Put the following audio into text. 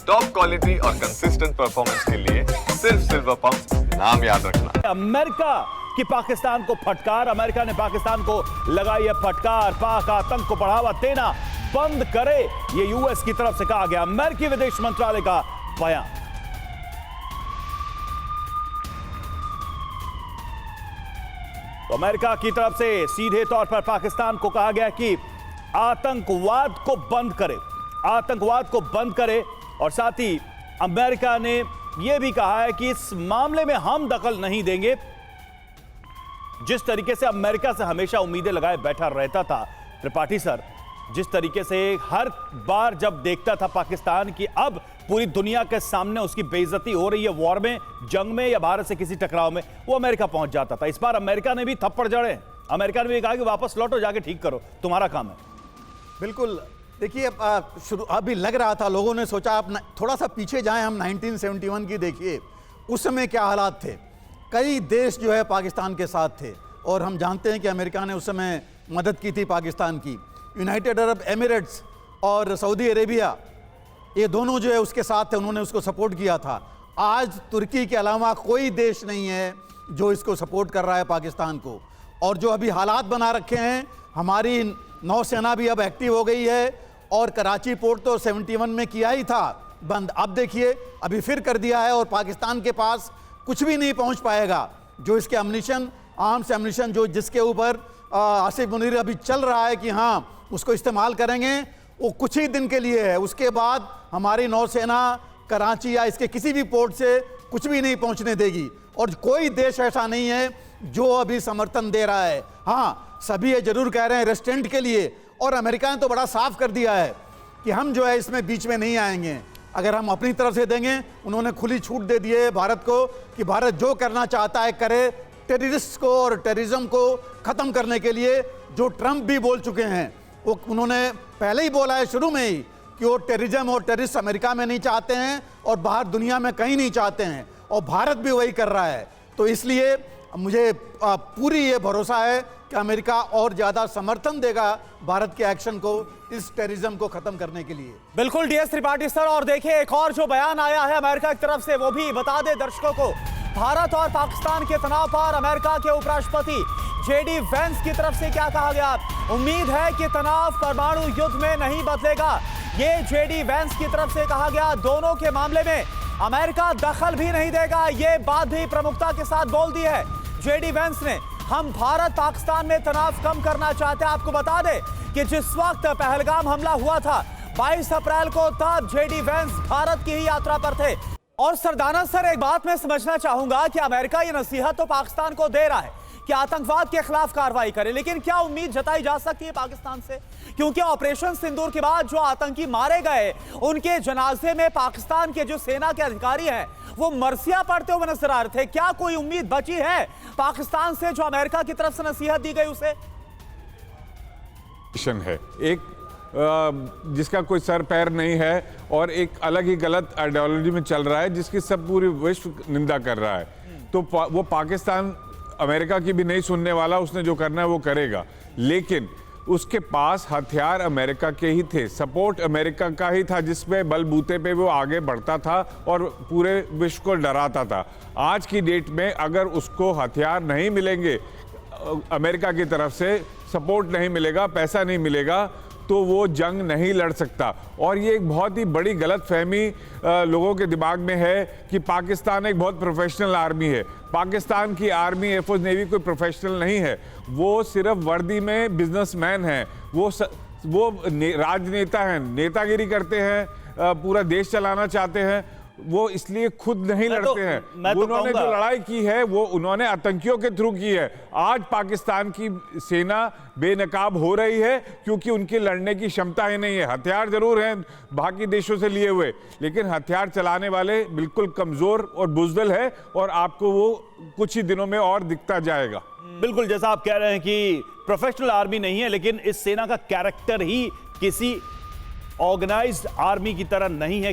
Top quality और consistent performance के लिए सिर्फ सिल्वर पंप नाम याद रखना। अमेरिका की पाकिस्तान को फटकार, अमेरिका ने पाकिस्तान को लगाई है फटकार। पाक आतंक को बढ़ावा देना बंद करे, ये यूएस की तरफ से कहा गया, अमेरिकी विदेश मंत्रालय का बयान। तो अमेरिका की तरफ से सीधे तौर पर पाकिस्तान को कहा गया कि आतंकवाद को बंद करे, आतंकवाद को बंद करे। और साथ ही अमेरिका ने यह भी कहा है कि इस मामले में हम दखल नहीं देंगे। जिस तरीके से अमेरिका से हमेशा उम्मीदें लगाए बैठा रहता था त्रिपाठी सर, जिस तरीके से हर बार जब देखता था पाकिस्तान की अब पूरी दुनिया के सामने उसकी बेइज्जती हो रही है, वॉर में, जंग में या भारत से किसी टकराव में, वो अमेरिका पहुंच जाता था। इस बार अमेरिका ने भी थप्पड़ जड़े, अमेरिका ने भी कहा कि वापस लौटो, जाके ठीक करो, तुम्हारा काम है। बिल्कुल। देखिए, अभी लग रहा था, लोगों ने सोचा आप थोड़ा सा पीछे जाएं, हम 1971 की देखिए, उस समय क्या हालात थे। कई देश जो है पाकिस्तान के साथ थे और हम जानते हैं कि अमेरिका ने उस समय मदद की थी पाकिस्तान की। यूनाइटेड अरब एमिरेट्स और सऊदी अरेबिया, ये दोनों जो है उसके साथ थे, उन्होंने उसको सपोर्ट किया था। आज तुर्की के अलावा कोई देश नहीं है जो इसको सपोर्ट कर रहा है पाकिस्तान को। और जो अभी हालात बना रखे हैं, हमारी नौसेना भी अब एक्टिव हो गई है और कराची पोर्ट तो 71 में किया ही था बंद, अब देखिए अभी फिर कर दिया है और पाकिस्तान के पास कुछ भी नहीं पहुंच पाएगा। जो इसके अम्युनिशन, आर्म्स एम्युनिशन जो जिसके ऊपर आसिफ मुनीर अभी चल रहा है कि हाँ उसको इस्तेमाल करेंगे, वो कुछ ही दिन के लिए है। उसके बाद हमारी नौसेना कराची या इसके किसी भी पोर्ट से कुछ भी नहीं पहुंचने देगी और कोई देश ऐसा नहीं है जो अभी समर्थन दे रहा है। हाँ, सभी ये जरूर कह रहे हैं रेस्टेंट के लिए, और अमेरिका ने तो बड़ा साफ कर दिया है कि हम जो है इसमें बीच में नहीं आएंगे। अगर हम अपनी तरफ से देंगे, उन्होंने खुली छूट दे दी है भारत को कि भारत जो करना चाहता है करे, टेररिस्ट को और टेररिज्म को ख़त्म करने के लिए। जो ट्रंप भी बोल चुके हैं, वो उन्होंने पहले ही बोला है शुरू में ही कि वो टेररिज्म और टेररिस्ट अमेरिका में नहीं चाहते हैं और बाहर दुनिया में कहीं नहीं चाहते हैं, और भारत भी वही कर रहा है। तो इसलिए मुझे पूरी ये भरोसा है कि अमेरिका और ज़्यादा समर्थन देगा भारत के एक्शन को, इस टेररिज्म को ख़त्म करने के लिए। बिल्कुल डीएस त्रिपाठी सर, और देखिए एक और जो बयान आया है अमेरिका की तरफ से, वो भी बता दे दर्शकों को। भारत और पाकिस्तान के तनाव पर अमेरिका के उपराष्ट्रपति जेडी वेंस की तरफ से क्या कहा गया? उम्मीद है कि तनाव परमाणु युद्ध में नहीं बदलेगा, ये जेडी वेंस की तरफ से कहा गया। दोनों के मामले में अमेरिका दखल भी नहीं देगा, ये बात भी प्रमुखता के साथ बोल दी है जेडी वेंस ने। हम भारत पाकिस्तान में तनाव कम करना चाहते हैं। आपको बता दें कि जिस वक्त पहलगाम हमला हुआ था 22 अप्रैल को, तब जेडी वेंस भारत की ही यात्रा पर थे। और सरदाना सर, एक बात मैं समझना चाहूंगा कि अमेरिका ये नसीहत तो पाकिस्तान को दे रहा है कि आतंकवाद के खिलाफ कार्रवाई करे, लेकिन क्या उम्मीद जताई जा सकती है पाकिस्तान से? क्योंकि ऑपरेशन सिंदूर के बाद जो आतंकी मारे गए, उनके जनाजे में पाकिस्तान के जो सेना के अधिकारी हैं वो मरसिया पढ़ते हुए नजर आ रहे थे। क्या कोई उम्मीद बची है पाकिस्तान से जो अमेरिका की तरफ से नसीहत दी गई उसे? है एक जिसका कोई सर पैर नहीं है और एक अलग ही गलत आइडियोलॉजी में चल रहा है, जिसकी सब पूरी विश्व निंदा कर रहा है। तो वो पाकिस्तान अमेरिका की भी नहीं सुनने वाला, उसने जो करना है वो करेगा। लेकिन उसके पास हथियार अमेरिका के ही थे, सपोर्ट अमेरिका का ही था, जिसमें बलबूते पे वो आगे बढ़ता था और पूरे विश्व को डराता था। आज की डेट में अगर उसको हथियार नहीं मिलेंगे, अमेरिका की तरफ से सपोर्ट नहीं मिलेगा, पैसा नहीं मिलेगा, तो वो जंग नहीं लड़ सकता। और ये एक बहुत ही बड़ी गलतफहमी लोगों के दिमाग में है कि पाकिस्तान एक बहुत प्रोफेशनल आर्मी है। पाकिस्तान की आर्मी, एयरफोर्स, नेवी कोई प्रोफेशनल नहीं है। वो सिर्फ वर्दी में बिजनेसमैन हैं, वो राजनेता हैं, नेतागिरी करते हैं, पूरा देश चलाना चाहते हैं। वो इसलिए खुद नहीं लड़ते हैं। उन्होंने जो लड़ाई की है वो उन्होंने आतंकियों के थ्रू की है। आज पाकिस्तान की सेना बेनकाब हो रही है क्योंकि उनकी लड़ने की क्षमता ही नहीं है। हथियार जरूर हैं बाकी देशों से लिए हुए, लेकिन हथियार चलाने वाले बिल्कुल कमजोर और बुजदिल है, और आपको वो कुछ ही दिनों में और दिखता जाएगा। बिल्कुल, जैसा आप कह रहे हैं कि प्रोफेशनल आर्मी नहीं है, लेकिन इस सेना का कैरेक्टर ही किसी ऑर्गेनाइज्ड आर्मी की तरह नहीं है।